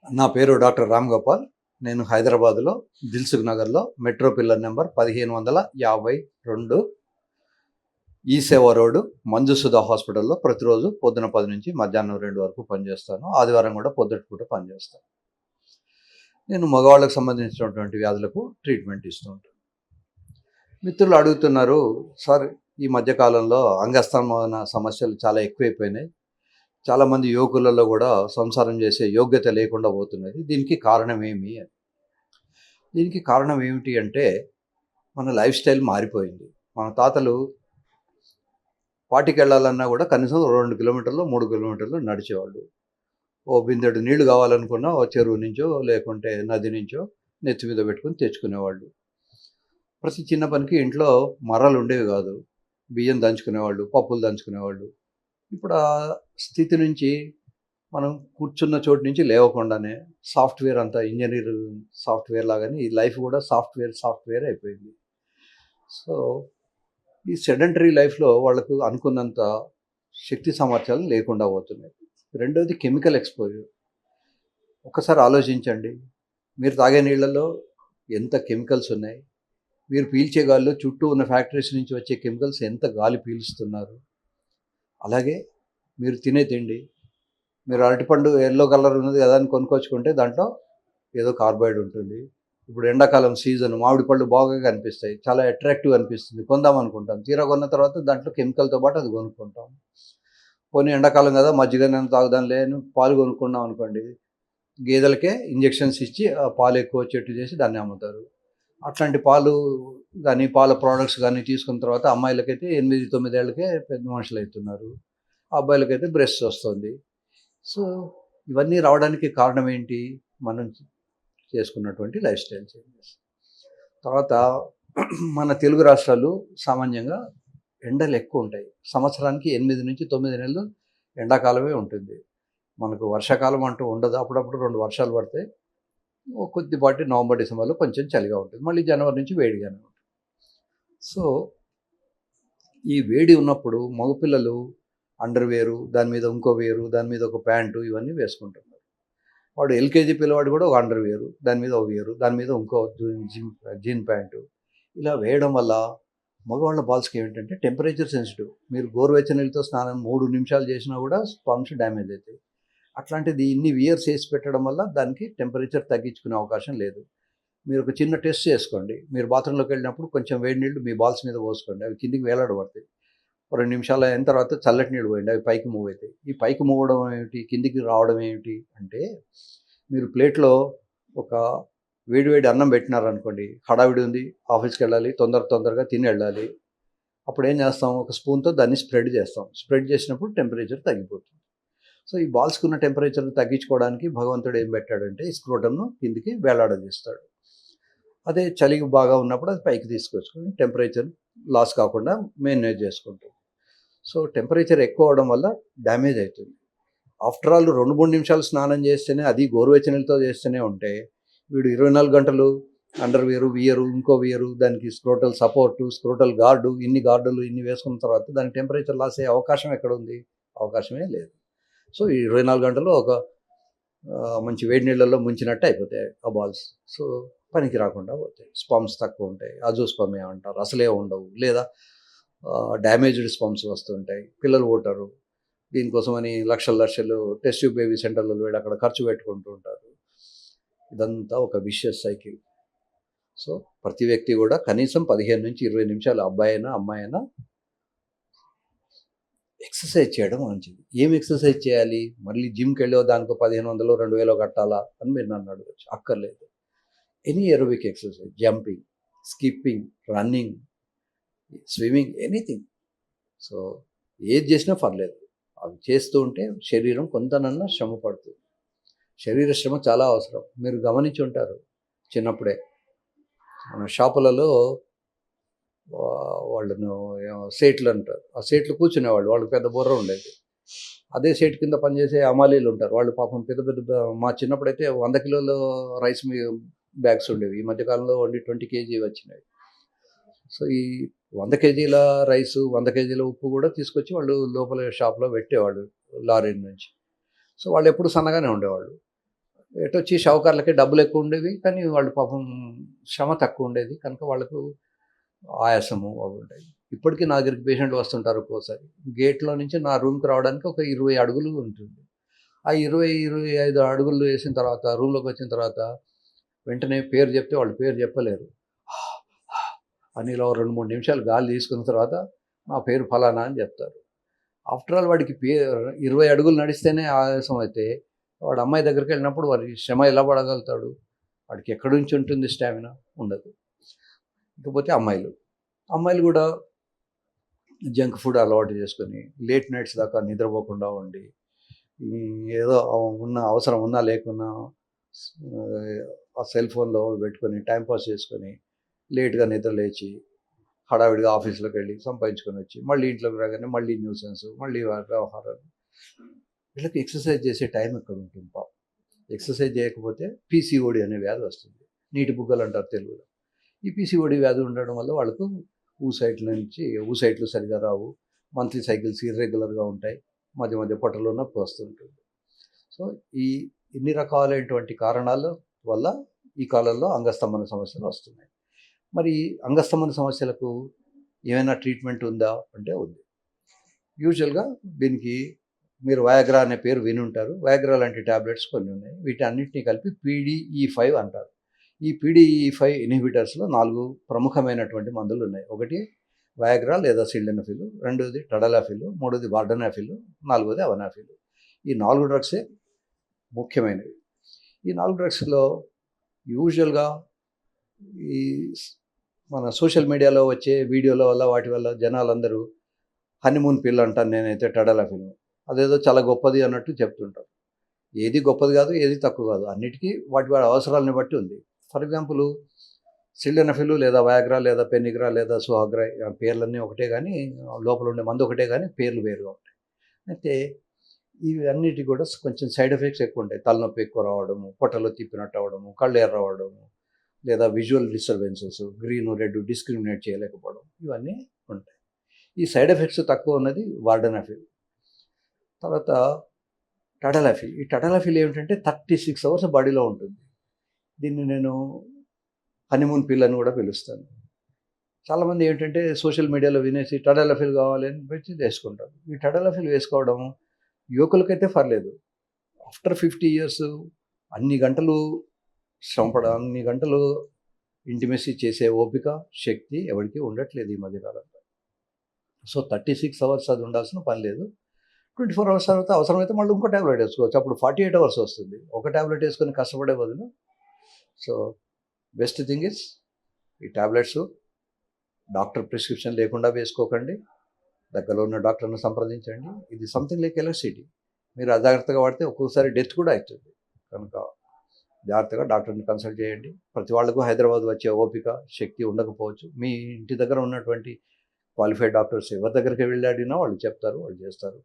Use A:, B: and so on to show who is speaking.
A: నా పేరు డాక్టర్ రామ్ గోపాల్. నేను హైదరాబాద్‌లో దిల్సుఖ్ నగర్‌లో మెట్రో పిల్లర్ నంబర్ 1552 ఈ సేవా రోడ్ మంజుసుధ హాస్పిటల్‌లో ప్రతిరోజు పొద్దున 10 నుంచి మధ్యాహ్నం 2 వరకు పనిచేస్తాను. ఆదివారం కూడా పొద్దుట పూట పనిచేస్తాను. నేను మగవాళ్ళకి సంబంధించినటువంటి వ్యాధులకు ట్రీట్మెంట్ ఇస్తూ ఉంటాను. మిత్రులు అడుగుతున్నారు, సార్ ఈ మధ్య కాలంలో అంగస్తంభన సమస్యలు చాలా ఎక్కువైపోయినాయి. చాలామంది యువకులలో కూడా సంసారం చేసే యోగ్యత లేకుండా పోతున్నది. దీనికి కారణం ఏమి అని. దీనికి కారణం ఏమిటి అంటే మన లైఫ్ స్టైల్ మారిపోయింది. మన తాతలు పాటికి వెళ్ళాలన్నా కూడా కనీసం 2 కిలోమీటర్లు 3 కిలోమీటర్లు నడిచేవాళ్ళు. ఓ బిందెడు నీళ్లు కావాలనుకున్నా ఓ చెరువు నుంచో లేకుంటే నది నుంచో నెత్తి మీద పెట్టుకుని తెచ్చుకునేవాళ్ళు. ప్రతి చిన్న పనికి ఇంట్లో మర్రలు ఉండేవి కాదు. బియ్యం దంచుకునేవాళ్ళు, పప్పులు దంచుకునేవాళ్ళు. ఇప్పుడు ఆ స్థితి నుంచి మనం కూర్చున్న చోటు నుంచి లేవకుండానే సాఫ్ట్వేర్ అంతా ఇంజనీర్ సాఫ్ట్వేర్ లాగానే ఈ లైఫ్ కూడా సాఫ్ట్వేర్ అయిపోయింది. సో ఈ సెడెంటరీ లైఫ్లో వాళ్ళకు అనుకున్నంత శక్తి సామర్థ్యాలు లేకుండా పోతున్నాయి. రెండోది కెమికల్ ఎక్స్పోజర్. ఒకసారి ఆలోచించండి, మీరు తాగే నీళ్ళల్లో ఎంత కెమికల్స్ ఉన్నాయి, మీరు పీల్చే గాలిలో చుట్టూ ఉన్న ఫ్యాక్టరీస్ నుంచి వచ్చే కెమికల్స్ ఎంత గాలి పీలుస్తున్నారు. అలాగే మీరు తినే తిండి, మీరు అరటిపండు ఎల్లో కలర్ ఉన్నది కదా అని కొనుక్కొచ్చుకుంటే దాంట్లో ఏదో కార్బైడ్ ఉంటుంది. ఇప్పుడు ఎండాకాలం సీజన్ మామిడి పళ్ళు బాగా కనిపిస్తాయి, చాలా అట్రాక్టివ్ అనిపిస్తుంది, కొందాం అనుకుంటాం. తీరా కొన్న తర్వాత దాంట్లో కెమికల్తో పాటు అది కొనుక్కుంటాం. పోనీ ఎండాకాలం కదా మజ్జిగ నేను తాగుదాంలే అని పాలు కొనుక్కున్నాం అనుకోండి, గేదెలకే ఇంజెక్షన్స్ ఇచ్చి ఆ పాలు ఎక్కువ వచ్చేట్టు చేసి దాన్ని అమ్ముతారు. అట్లాంటి పాలు కానీ పాల ప్రోడక్ట్స్ కానీ తీసుకున్న తర్వాత అమ్మాయిలకైతే 8-9 ఏళ్ళకే పెద్ద మనుషులు అవుతున్నారు, అబ్బాయిలకైతే బ్రెస్ట్ వస్తుంది. సో ఇవన్నీ రావడానికి కారణం ఏంటి? మనం చేసుకున్నటువంటి లైఫ్ స్టైల్ చేంజెస్. తర్వాత మన తెలుగు రాష్ట్రాలు సామాన్యంగా ఎండలు ఎక్కువ ఉంటాయి. సంవత్సరానికి 8-9 నెలలు ఎండాకాలమే ఉంటుంది. మనకు వర్షాకాలం అంటూ ఉండదు. అప్పుడప్పుడు 2 వర్షాలు పడతాయి. కొద్దిపాటి నవంబర్ డిసెంబర్లో కొంచెం చలిగా ఉంటుంది, మళ్ళీ జనవరి నుంచి వేడిగానే ఉంటుంది. సో ఈ వేడి ఉన్నప్పుడు మగపిల్లలు అండర్వేరు, దాని మీద ఇంకో వేరు, దాని మీద ఒక ప్యాంటు ఇవన్నీ వేసుకుంటున్నారు. వాడు ఎల్కేజీ పిల్లవాడు కూడా ఒక అండర్వేరు, దాని మీద ఒక వేరు, దాని మీద ఇంకో జీన్ ప్యాంటు ఇలా వేయడం వల్ల మగవాళ్ళ బాల్స్కి ఏమిటంటే టెంపరేచర్ సెన్సిటివ్. మీరు గోరువెచ్చని నీళ్ళతో స్నానం 3 నిమిషాలు చేసినా కూడా స్పర్మ్స్ డ్యామేజ్ అవుతాయి. అట్లాంటిది ఇన్ని ఇయర్స్ వేసి పెట్టడం వల్ల దానికి టెంపరేచర్ తగ్గించుకునే అవకాశం లేదు. మీరు ఒక చిన్న టెస్ట్ చేసుకోండి. మీరు బాత్రూంలోకి వెళ్ళినప్పుడు కొంచెం వేడి నీళ్ళు మీ బాల్స్ మీద పోసుకోండి, అవి కిందికి వేలాడబడతాయి. 2 నిమిషాలు అయిన తర్వాత చల్లటి నీళ్ళు పోయండి, అవి పైకి మూవ్ అవుతాయి. ఈ పైకి మూవ్ అవడం ఏమిటి, కిందికి రావడం ఏమిటి అంటే, మీరు ప్లేట్లో ఒక వేడివేడి అన్నం పెట్టినారనుకోండి, హడావిడి ఉంది, ఆఫీస్కి వెళ్ళాలి, తొందరగా తిని వెళ్ళాలి. అప్పుడు ఏం చేస్తాం, ఒక స్పూన్తో దాన్ని స్ప్రెడ్ చేస్తాం. స్ప్రెడ్ చేసినప్పుడు టెంపరేచర్ తగ్గిపోతుంది. సో ఈ బాల్స్కి ఉన్న టెంపరేచర్ని తగ్గించుకోవడానికి భగవంతుడు ఏం పెట్టాడంటే ఈ స్క్రోటంను కిందికి వేలాడదీస్తాడు. అదే చలికి బాగా ఉన్నప్పుడు అది పైకి తీసుకొచ్చుకొని టెంపరేచర్ లాస్ కాకుండా మేనేజ్ చేసుకుంటాం. సో టెంపరేచర్ ఎక్కువ అవడం వల్ల డ్యామేజ్ అవుతుంది. ఆఫ్టర్ ఆల్ 2-3 నిమిషాలు స్నానం చేస్తేనే, అది గోరువెచ్చనీళ్ళతో చేస్తేనే ఉంటే, వీడు 24 గంటలు అండర్వేరు, వియరు, ఇంకో వియరు, దానికి స్క్రోటల్ సపోర్టు, స్క్రోటల్ గార్డు, ఇన్ని గార్డులు ఇన్ని వేసుకున్న తర్వాత దానికి టెంపరేచర్ లాస్ అయ్యే అవకాశం ఎక్కడ ఉంది? అవకాశమే లేదు. సో ఈ 24 గంటలు ఒక మంచి వేడి నీళ్ళల్లో ముంచినట్టు అయిపోతాయి ఆ బాల్స్. సో పనికి రాకుండా పోతాయి. స్పమ్స్ తక్కువ ఉంటాయి, అజోస్పమ్ ఏమంటారు, అసలే ఉండవు, లేదా డ్యామేజ్డ్ స్పమ్స్ వస్తుంటాయి, పిల్లలు పుట్టరు. దీనికోసమని లక్షలు టెస్ట్ ట్యూబ్ బేబీ సెంటర్లలో వెళ్ళి అక్కడ ఖర్చు పెట్టుకుంటూ ఉంటారు. ఇదంతా ఒక విషియస్ సైకిల్. సో ప్రతి వ్యక్తి కూడా కనీసం 15-20 నిమిషాలు, అబ్బాయి అయినా అమ్మాయి అయినా ఎక్సర్సైజ్ చేయడం మంచిది. ఏం ఎక్సర్సైజ్ చేయాలి? మళ్ళీ జిమ్కి వెళ్ళో దానికో 1500-2000 కట్టాలా అని మీరు నన్ను అడగచ్చు. అక్కర్లేదు. Any aerobic exercise, jumping, skipping, running, swimming, anything. So ఏది చేసినా పర్లేదు, అవి చేస్తూ ఉంటే శరీరం కొంతనన్నా శ్రమ పడుతుంది. శరీర శ్రమ చాలా అవసరం. మీరు గమనించి ఉంటారు, చిన్నప్పుడే మన షాపులలో వాళ్ళను సేట్లు అంటారు, ఆ సేట్లు కూర్చునేవాళ్ళు, వాళ్ళకి పెద్ద బుర్ర ఉండేది. అదే సేట్ కింద పనిచేసే అమాలీలు ఉంటారు, వాళ్ళు పాపం పెద్ద మా చిన్నప్పుడైతే 100 కిలోల రైస్ బ్యాగ్స్ ఉండేవి. ఈ మధ్యకాలంలో ఓన్లీ 20 కేజీ వచ్చినాయి. సో ఈ 100 కేజీల రైసు, 100 కేజీల ఉప్పు కూడా తీసుకొచ్చి వాళ్ళు లోపల షాప్లో పెట్టేవాళ్ళు లారీ నుంచి. సో వాళ్ళు ఎప్పుడు సన్నగానే ఉండేవాళ్ళు. ఎటొచ్చి షావుకారులకి డబ్బులు ఎక్కువ ఉండేవి, కానీ వాళ్ళు పాపం శ్రమ తక్కువ ఉండేది కనుక వాళ్ళకు ఆయాసము అవి ఉంటాయి. ఇప్పటికీ నా దగ్గరికి పేషెంట్లు వస్తుంటారు ఒక్కోసారి. గేట్‌లో నుంచి నా రూమ్‌కి రావడానికి ఒక 20 అడుగులు ఉంటుంది. ఆ 20, 25 అడుగులు వేసిన తర్వాత రూమ్‌లోకి వచ్చిన తర్వాత వెంటనే పేరు చెప్తే వాళ్ళు పేరు చెప్పలేరు. అని ఇలా 2, 3 నిమిషాలు గాలి తీసుకున్న తర్వాత నా పేరు ఫలానా అని చెప్తారు. ఆఫ్టర్ ఆల్ వాడికి 20 అడుగులు నడిస్తేనే ఆయాసం అయితే వాడు అమ్మాయి దగ్గరికి వెళ్ళినప్పుడు వాడి శ్రమ ఎలా పడగలుగుతాడు? వాడికి ఎక్కడి నుంచి ఉంటుంది స్టామినా? ఉండదు. ఇకపోతే అమ్మాయిలు. అమ్మాయిలు కూడా జంక్ ఫుడ్ అలవాటు చేసుకొని లేట్ నైట్స్ దాకా నిద్రపోకుండా ఉండి ఏదో ఉన్న అవసరం ఉన్నా లేకున్నా ఆ సెల్ ఫోన్లో పెట్టుకొని టైంపాస్ చేసుకొని లేట్గా నిద్ర లేచి హడావిడిగా ఆఫీస్లోకి వెళ్ళి సంపాదించుకొని వచ్చి మళ్ళీ ఇంట్లోకి రాగానే మళ్ళీ న్యూసెన్స్, మళ్ళీ వ్యవహారాలు. వీళ్ళకి ఎక్సర్సైజ్ చేసే టైం ఎక్కడ ఉంటుంది పాపం. ఎక్సర్సైజ్ చేయకపోతే పీసీఓడి అనే వ్యాధి వస్తుంది. నీటి బుగ్గలు అంటారు తెలుగులో. ఈ పీసీఓడి వ్యాధి ఉండడం వల్ల వాళ్ళకు ఊసైట్లు సరిగా రావు, మంత్లీ సైకిల్స్ ఇర్రెగ్యులర్గా ఉంటాయి, మధ్య మధ్య పొట్టలో నొప్పి వస్తుంటుంది. సో ఇన్ని రకాలైనటువంటి కారణాల వల్ల ఈ కాలంలో అంగస్తంభన సమస్యలు వస్తున్నాయి. మరి అంగస్తంభన సమస్యలకు ఏమైనా ట్రీట్మెంట్ ఉందా అంటే ఉంది. యూజువల్గా దీనికి మీరు వయాగ్రా అనే పేరు వినుంటారు. వయాగ్రా లాంటి ట్యాబ్లెట్స్ కొన్ని ఉన్నాయి. వీటన్నిటిని కలిపి PDE5 అంటారు. ఈ PDE5 ఇన్హిబిటర్స్లో 4 ప్రముఖమైనటువంటి మందులు ఉన్నాయి. ఒకటి వయాగ్రా లేదా సిల్డెనఫిల్, రెండోది టడలాఫిల్, మూడోది వార్డనాఫిల్, నాలుగోది అవనాఫిల్. ఈ 4 డ్రగ్సే ముఖ్యమైనవి. ఈ 4 డ్రగ్స్లో యూజువల్గా ఈ మన సోషల్ మీడియాలో వచ్చే వీడియోల వల్ల వాటి వల్ల జనాలందరూ హనీమూన్ పిల్ అంటాను నేనైతే టడలాఫిల్. అదేదో చాలా గొప్పది అన్నట్టు చెప్తుంటారు. ఏది గొప్పది కాదు, ఏది తక్కువ కాదు. అన్నిటికీ వాటి వాడి అవసరాలను బట్టి ఉంది. ఫర్ ఎగ్జాంపుల్ సిల్డెనఫిల్ లేదా వయాగ్రా లేదా పెనిగ్రా లేదా సుహాగ్రా పేర్లన్నీ ఒకటే కానీ లోపల ఉండే మందు ఒకటే కానీ పేర్లు వేరుగా ఉంటాయి. అయితే ఇవి అన్నిటి కూడా కొంచెం సైడ్ ఎఫెక్ట్స్ ఎక్కువ ఉంటాయి. తలనొప్పి ఎక్కువ రావడము, పొట్టలో తిప్పినట్టు అవ్వడము, కళ్ళు ఎర్ర అవ్వడము, లేదా visual disturbances, green red discriminate చేయలేకపోవడం, ఇవన్నీ ఉంటాయి. ఈ సైడ్ ఎఫెక్ట్స్ తక్కువ ఉన్నది వార్డనాఫిల్. తర్వాత టడలాఫిల్. ఈ టడలాఫిల్ ఏమిటంటే 36 అవర్స్ బాడీలో ఉంటుంది. దీన్ని నేను హనీమూన్ పిల్ అని కూడా పిలుస్తాను. చాలామంది ఏంటంటే సోషల్ మీడియాలో వినేసి టడలాఫిల్ కావాలి అని పెట్టి వేసుకుంటారు. ఈ టడలాఫిల్ వేసుకోవడం యువకులకైతే పర్లేదు. ఆఫ్టర్ 50 ఇయర్స్ అన్ని గంటలు శ్రమపడ, అన్ని గంటలు ఇంటిమెసీ చేసే ఓపిక, శక్తి ఎవరికీ ఉండట్లేదు ఈ మధ్యకాలంలో. సో 36 అవర్స్ అది ఉండాల్సిన పని లేదు. 24 అవర్స్ తర్వాత అవసరమైతే మళ్ళీ ఇంకో ట్యాబ్లెట్ వేసుకోవచ్చు. అప్పుడు 48 అవర్స్ వస్తుంది. ఒక ట్యాబ్లెట్ వేసుకొని కష్టపడే బదులు. సో బెస్ట్ థింగ్ ఇస్ ఈ ట్యాబ్లెట్స్ డాక్టర్ ప్రిస్క్రిప్షన్ లేకుండా వేసుకోకండి. దగ్గరలో ఉన్న డాక్టర్ని సంప్రదించండి. ఇది సంథింగ్ లైక్ ఎలక్ట్రిసిటీ. మీరు అజాగ్రత్తగా వాడితే ఒక్కొక్కసారి డెత్ కూడా అవుతుంది. కనుక జాగ్రత్తగా డాక్టర్ని కన్సల్ట్ చేయండి. ప్రతి వాళ్ళకు హైదరాబాద్ వచ్చే ఓపిక, శక్తి ఉండకపోవచ్చు. మీ ఇంటి దగ్గర ఉన్నటువంటి క్వాలిఫైడ్ డాక్టర్స్ ఎవరి దగ్గరికి వెళ్ళి అడిగినా వాళ్ళు చెప్తారు, వాళ్ళు చేస్తారు.